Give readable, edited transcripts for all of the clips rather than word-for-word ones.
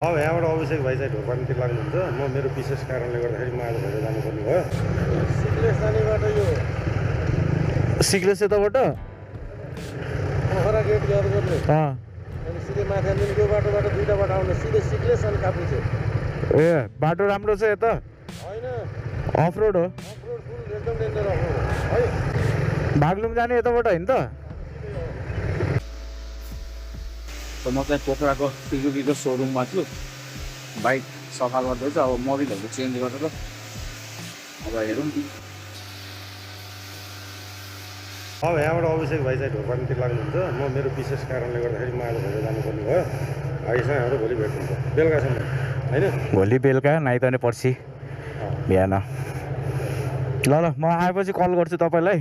अब यहाँबाट अभिषेक भाइ चाहिँ ढोरपानीतिर लाग्नुहुन्छ। म मेरो विशेष कारणले गर्दाखेरि म आज भएर जानुपर्ने भयो। सिक्लेस जाने बाटो यो सिक्लेस यताबाट पोखरा गेट याद गर्ने अनि सिधै माथि आउने यो बाटोबाट दुईटा बाटो आउने सिधै सिक्लेस अनि कापुचे। ए बाटो राम्रो छ यता होइन अफ रोड हो अफरोड फुल एकदम डेन्जर अफरोड है। बागलुङ जाने यताबाट होइन त म चाहिँ पोखराको सुजुकीको सोरुममा छु। बाइक सफा गर्दैछु। अब मोबिलहरू चेन्ज गरेर अब हेरौँ। अब यहाँबाट अभिषेक भाइ चाहिँ ढोरपानीतिर लाग्नुहुन्छ। म मेरो विशेष कारणले गर्दाखेरि म आज भएर जानुपर्ने भयो। आइसँग हाम्रो भोलि भेट हुन्छ बेलुकासम्म होइन। भोलि बेलुका नाइ त नि पर्सि बिहान। ल ल म आएपछि कल गर्छु तपाईँलाई।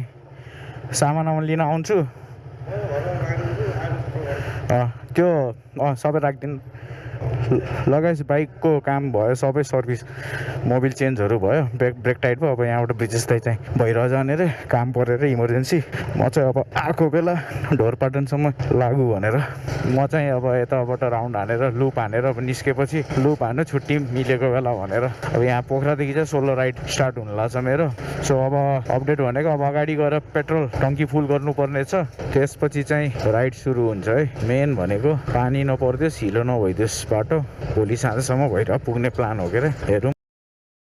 सामान लिन आउँछु। त्यो सबै राखिदिनु। लगाएपछि बाइकको काम भयो सबै सर्भिस मोबिल चेन्जहरू भयो। ब्रेक टाइट भयो। अब यहाँबाट ब्रिजेश दाइ चाहिँ भइरह जाने रे काम परेर इमर्जेन्सी। म चाहिँ अब आएको बेला ढोरपाटनसम्म लागु भनेर म चाहिँ अब यताबाट राउन्ड हानेर लुप हानेर अब निस्केपछि लुप हान्नु छुट्टी मिलेको बेला भनेर अब यहाँ पोखरादेखि चाहिँ सोलो राइड स्टार्ट हुनु लाग्छ मेरो। सो अब अपडेट भनेको अब अगाडि गएर पेट्रोल टङ्की फुल गर्नुपर्ने छ। त्यसपछि चाहिँ राइड सुरु हुन्छ है। मेन भनेको पानी नपरिदियोस् हिलो नभइदियोस् बाटो। भोलि साँझसम्म भइरह पुग्ने प्लान हो के अरे हेरौँ।